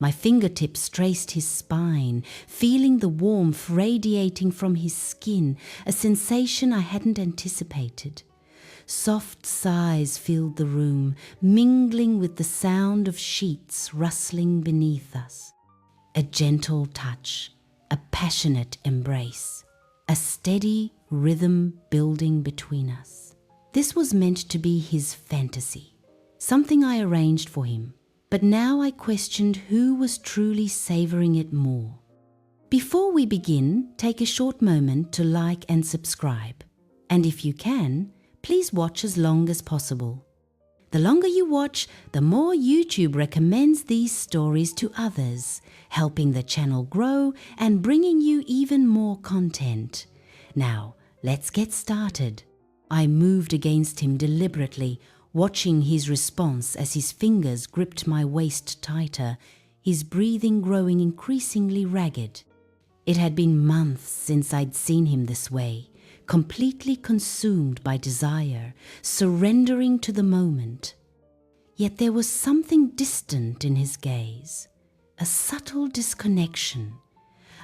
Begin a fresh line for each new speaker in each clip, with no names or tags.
My fingertips traced his spine, feeling the warmth radiating from his skin, a sensation I hadn't anticipated. Soft sighs filled the room, mingling with the sound of sheets rustling beneath us. A gentle touch, a passionate embrace, a steady rhythm building between us. This was meant to be his fantasy, something I arranged for him. But now I questioned who was truly savoring it more. Before we begin, take a short moment to like and subscribe. And if you can, please watch as long as possible. The longer you watch, the more YouTube recommends these stories to others, helping the channel grow and bringing you even more content. Now, let's get started. I moved against him deliberately, watching his response as his fingers gripped my waist tighter, his breathing growing increasingly ragged. It had been months since I'd seen him this way, completely consumed by desire, surrendering to the moment. Yet there was something distant in his gaze, a subtle disconnection,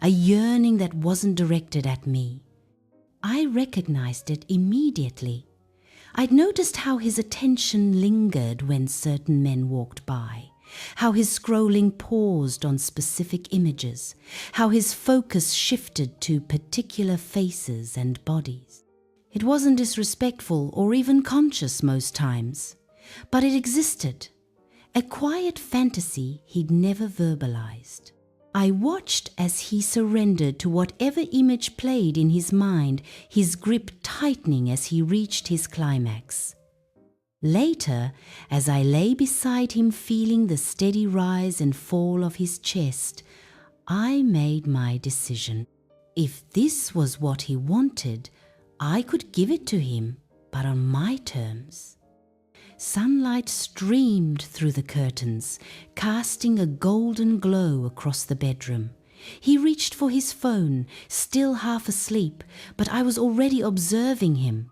a yearning that wasn't directed at me. I recognized it immediately. I'd noticed how his attention lingered when certain men walked by, how his scrolling paused on specific images, how his focus shifted to particular faces and bodies. It wasn't disrespectful or even conscious most times, but it existed, a quiet fantasy he'd never verbalized. I watched as he surrendered to whatever image played in his mind, his grip tightening as he reached his climax. Later, as I lay beside him feeling the steady rise and fall of his chest, I made my decision. If this was what he wanted, I could give it to him, but on my terms. Sunlight streamed through the curtains, casting a golden glow across the bedroom. He reached for his phone, still half asleep, but I was already observing him.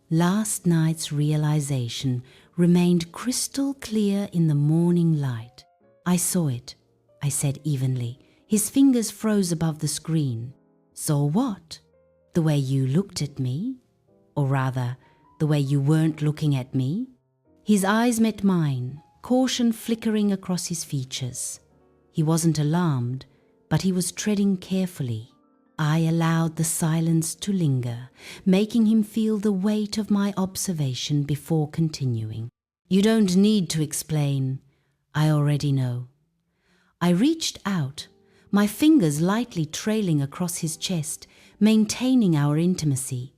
Last night's realization remained crystal clear in the morning light. I saw it, I said evenly. His fingers froze above the screen. Saw what? The way you looked at me? Or rather, the way you weren't looking at me? His eyes met mine, caution flickering across his features. He wasn't alarmed, but he was treading carefully. I allowed the silence to linger, making him feel the weight of my observation before continuing. You don't need to explain. I already know. I reached out, my fingers lightly trailing across his chest, maintaining our intimacy.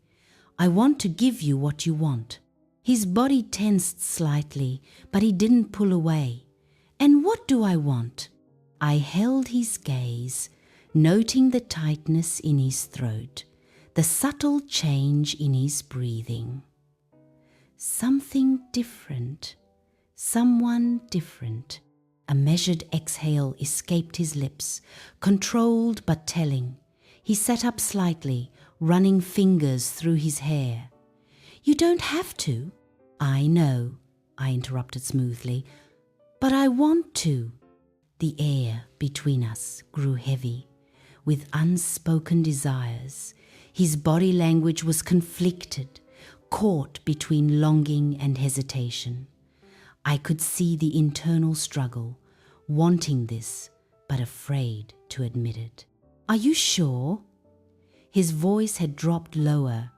I want to give you what you want. His body tensed slightly, but he didn't pull away. And what do I want? I held his gaze, noting the tightness in his throat, the subtle change in his breathing. Something different, someone different. A measured exhale escaped his lips, controlled but telling. He sat up slightly, running fingers through his hair. You don't have to. I know, I interrupted smoothly, but I want to. The air between us grew heavy, with unspoken desires. His body language was conflicted, caught between longing and hesitation. I could see the internal struggle, wanting this, but afraid to admit it. Are you sure? His voice had dropped lower,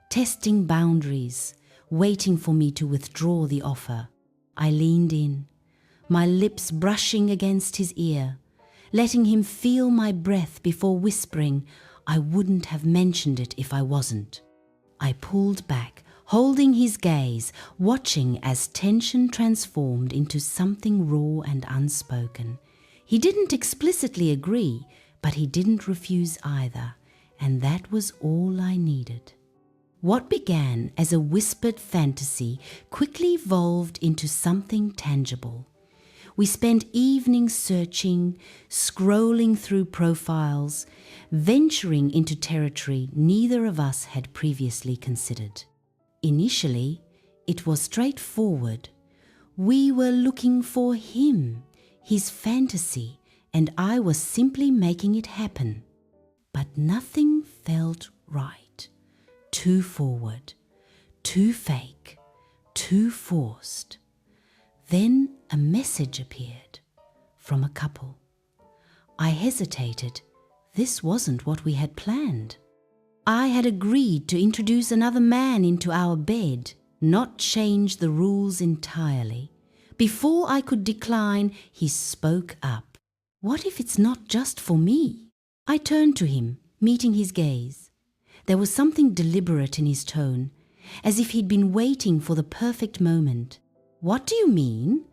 testing boundaries, waiting for me to withdraw the offer. I leaned in, my lips brushing against his ear, letting him feel my breath before whispering, I wouldn't have mentioned it if I wasn't. I pulled back, holding his gaze, watching as tension transformed into something raw and unspoken. He didn't explicitly agree, but he didn't refuse either, and that was all I needed. What began as a whispered fantasy quickly evolved into something tangible. We spent evenings searching, scrolling through profiles, venturing into territory neither of us had previously considered. Initially, it was straightforward. We were looking for him, his fantasy, and I was simply making it happen. But nothing felt right. Too forward, too fake, too forced. Then a message appeared from a couple. I hesitated. This wasn't what we had planned. I had agreed to introduce another man into our bed, not change the rules entirely. Before I could decline, he spoke up. What if it's not just for me? I turned to him, meeting his gaze. There was something deliberate in his tone, as if he'd been waiting for the perfect moment. What do you mean?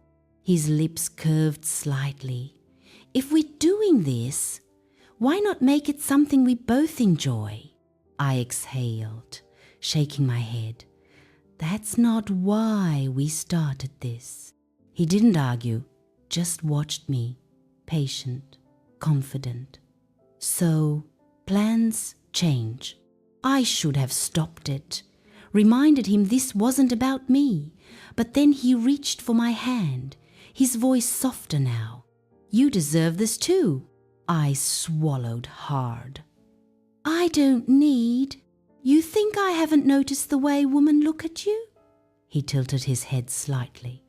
His lips curved slightly. If we're doing this, why not make it something we both enjoy? I exhaled, shaking my head. That's not why we started this. He didn't argue, just watched me, patient, confident. So, plans change. I should have stopped it, reminded him this wasn't about me. But then he reached for my hand, his voice softer now. You deserve this too. I swallowed hard. I don't need. You think I haven't noticed the way women look at you? He tilted his head slightly.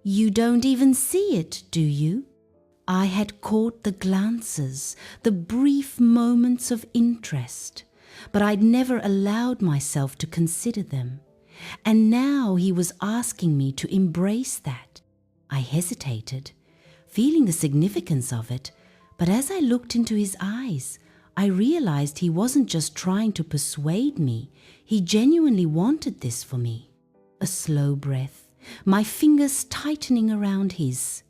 You don't even see it, do you? I had caught the glances, the brief moments of interest, but I'd never allowed myself to consider them. And now he was asking me to embrace that. I hesitated, feeling the significance of it, but as I looked into his eyes, I realized he wasn't just trying to persuade me. He genuinely wanted this for me. A slow breath, my fingers tightening around his.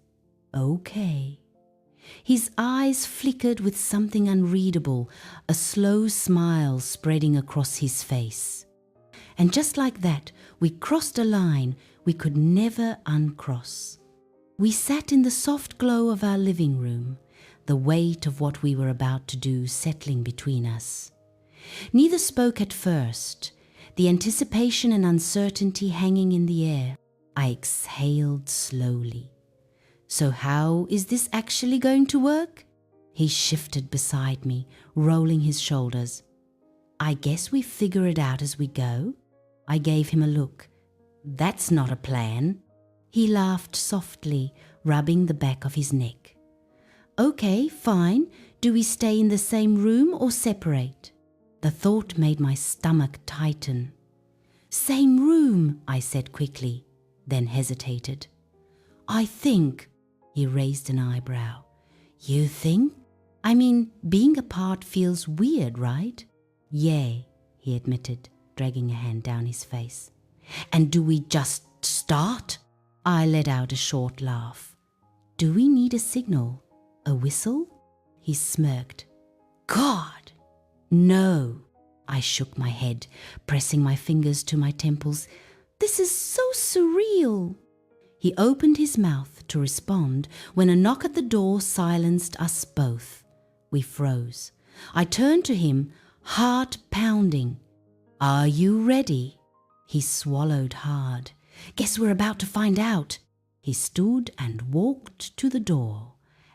Okay. His eyes flickered with something unreadable, a slow smile spreading across his face. And just like that, we crossed a line we could never uncross. We sat in the soft glow of our living room, the weight of what we were about to do settling between us. Neither spoke at first, the anticipation and uncertainty hanging in the air. I exhaled slowly. So how is this actually going to work? He shifted beside me, rolling his shoulders. I guess we figure it out as we go. I gave him a look. That's not a plan. He laughed softly, rubbing the back of his neck. Okay, fine. Do we stay in the same room or separate? The thought made my stomach tighten. Same room, I said quickly, then hesitated. I think. He raised an eyebrow. You think? I mean, being apart feels weird, right? Yeah, he admitted, dragging a hand down his face. And do we just start? I let out a short laugh. Do we need a signal? A whistle? He smirked. God! No! I shook my head, pressing my fingers to my temples. This is so surreal! He opened his mouth to respond when a knock at the door silenced us both. We froze. I turned to him, heart pounding. Are you ready? He swallowed hard. Guess we're about to find out. He stood and walked to the door,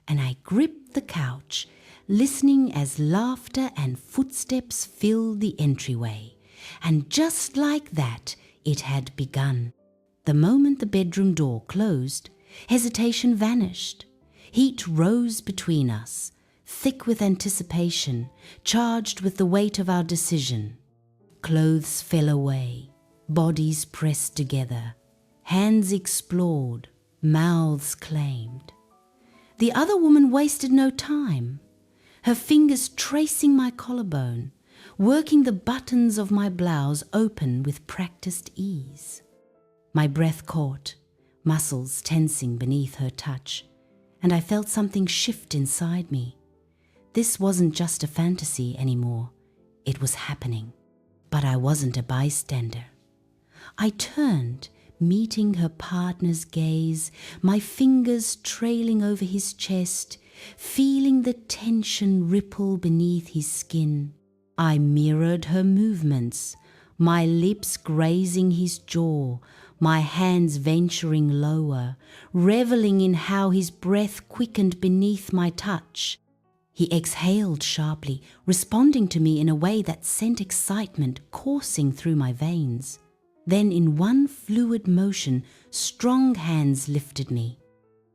and I gripped the couch, listening as laughter and footsteps filled the entryway. And just like that, it had begun. The moment the bedroom door closed, hesitation vanished. Heat rose between us, thick with anticipation, charged with the weight of our decision. Clothes fell away, bodies pressed together, hands explored, mouths claimed. The other woman wasted no time, her fingers tracing my collarbone, working the buttons of my blouse open with practiced ease. My breath caught, muscles tensing beneath her touch, and I felt something shift inside me. This wasn't just a fantasy anymore. It was happening, but I wasn't a bystander. I turned, meeting her partner's gaze, my fingers trailing over his chest, feeling the tension ripple beneath his skin. I mirrored her movements, my lips grazing his jaw, my hands venturing lower, reveling in how his breath quickened beneath my touch. He exhaled sharply, responding to me in a way that sent excitement coursing through my veins. Then in one fluid motion, strong hands lifted me.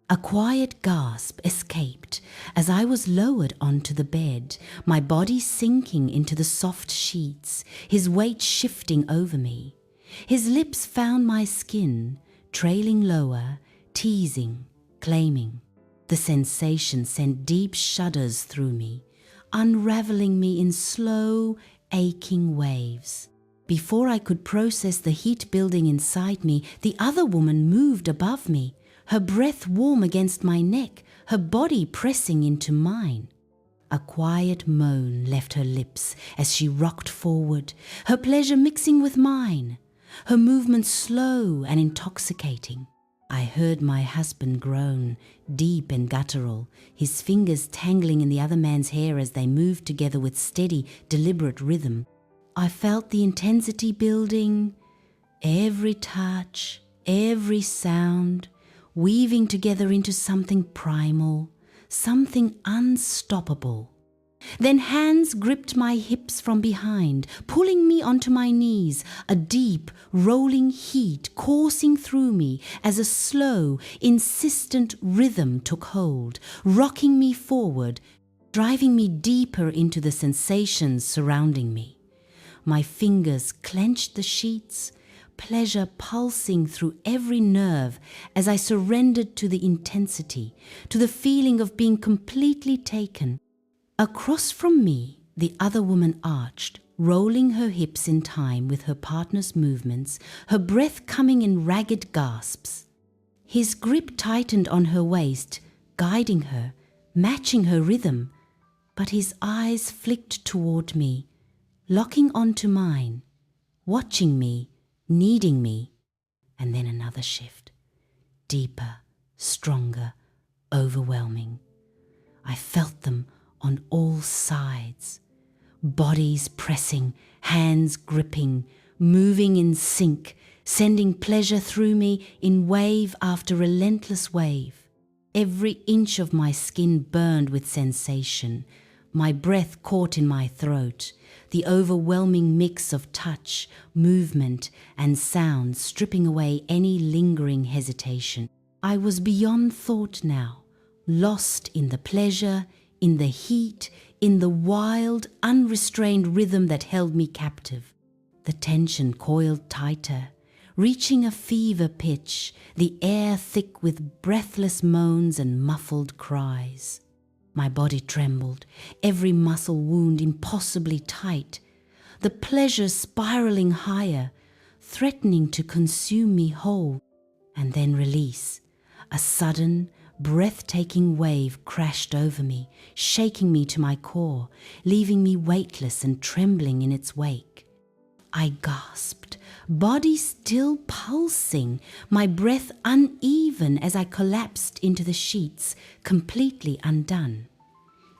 A quiet gasp escaped as I was lowered onto the bed, my body sinking into the soft sheets, his weight shifting over me. His lips found my skin, trailing lower, teasing, claiming. The sensation sent deep shudders through me, unraveling me in slow, aching waves. Before I could process the heat building inside me, the other woman moved above me, her breath warm against my neck, her body pressing into mine. A quiet moan left her lips as she rocked forward, her pleasure mixing with mine, her movements slow and intoxicating. I heard my husband groan, deep and guttural, his fingers tangling in the other man's hair as they moved together with steady, deliberate rhythm. I felt the intensity building, every touch, every sound, weaving together into something primal, something unstoppable. Then hands gripped my hips from behind, pulling me onto my knees, a deep, rolling heat coursing through me as a slow, insistent rhythm took hold, rocking me forward, driving me deeper into the sensations surrounding me. My fingers clenched the sheets, pleasure pulsing through every nerve as I surrendered to the intensity, to the feeling of being completely taken. Across from me, the other woman arched, rolling her hips in time with her partner's movements, her breath coming in ragged gasps. His grip tightened on her waist, guiding her, matching her rhythm, but his eyes flicked toward me, locking onto mine, watching me, needing me. And then another shift, deeper, stronger, overwhelming. I felt them on all sides, bodies pressing, hands gripping, moving in sync, sending pleasure through me in wave after relentless wave. Every inch of my skin burned with sensation, my breath caught in my throat, the overwhelming mix of touch, movement, and sound stripping away any lingering hesitation. I was beyond thought now, lost in the pleasure, in the heat, in the wild, unrestrained rhythm that held me captive. The tension coiled tighter, reaching a fever pitch, the air thick with breathless moans and muffled cries. My body trembled, every muscle wound impossibly tight, the pleasure spiraling higher, threatening to consume me whole, and then release. A sudden, breathtaking wave crashed over me, shaking me to my core, leaving me weightless and trembling in its wake. I gasped, body still pulsing, my breath uneven as I collapsed into the sheets, completely undone.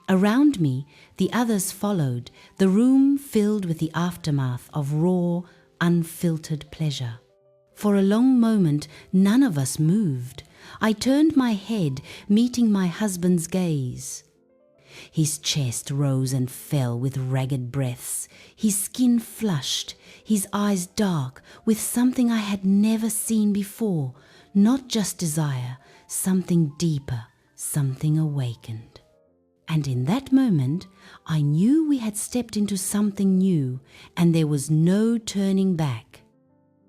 Around me, the others followed, the room filled with the aftermath of raw, unfiltered pleasure. For a long moment, none of us moved. I turned my head, meeting my husband's gaze. His chest rose and fell with ragged breaths, his skin flushed, his eyes dark with something I had never seen before, not just desire, something deeper, something awakened. And in that moment, I knew we had stepped into something new, and there was no turning back.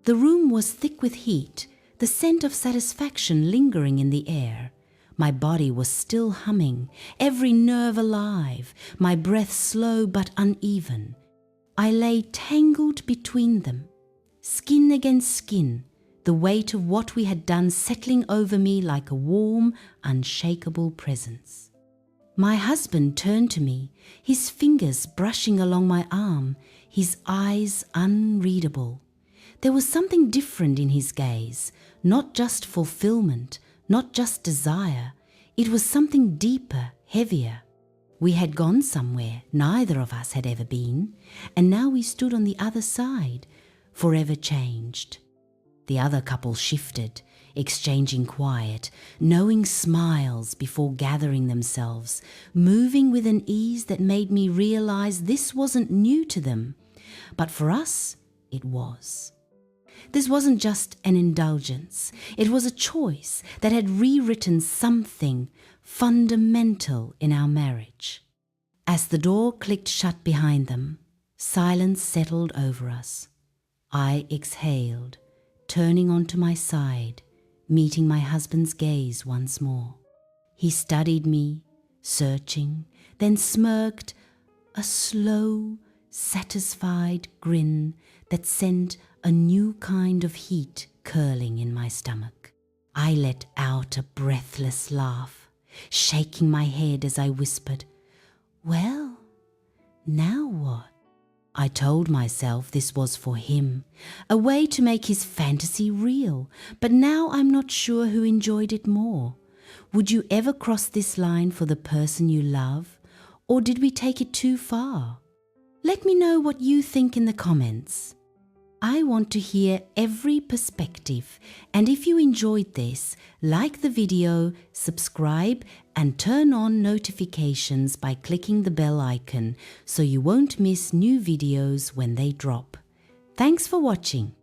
The room was thick with heat, the scent of satisfaction lingering in the air. My body was still humming, every nerve alive, my breath slow but uneven. I lay tangled between them, skin against skin, the weight of what we had done settling over me like a warm, unshakable presence. My husband turned to me, his fingers brushing along my arm, his eyes unreadable. There was something different in his gaze, not just fulfillment, not just desire. It was something deeper, heavier. We had gone somewhere neither of us had ever been, and now we stood on the other side, forever changed. The other couple shifted, exchanging quiet, knowing smiles before gathering themselves, moving with an ease that made me realize this wasn't new to them, but for us, it was. This wasn't just an indulgence, it was a choice that had rewritten something fundamental in our marriage. As the door clicked shut behind them, silence settled over us. I exhaled, turning onto my side, meeting my husband's gaze once more. He studied me, searching, then smirked, a slow, satisfied grin that sent a new kind of heat curling in my stomach. I let out a breathless laugh, shaking my head as I whispered, "Well, now what?" I told myself this was for him, a way to make his fantasy real, but now I'm not sure who enjoyed it more. Would you ever cross this line for the person you love, or did we take it too far? Let me know what you think in the comments. I want to hear every perspective, and if you enjoyed this, like the video, subscribe, and turn on notifications by clicking the bell icon so you won't miss new videos when they drop. Thanks for watching.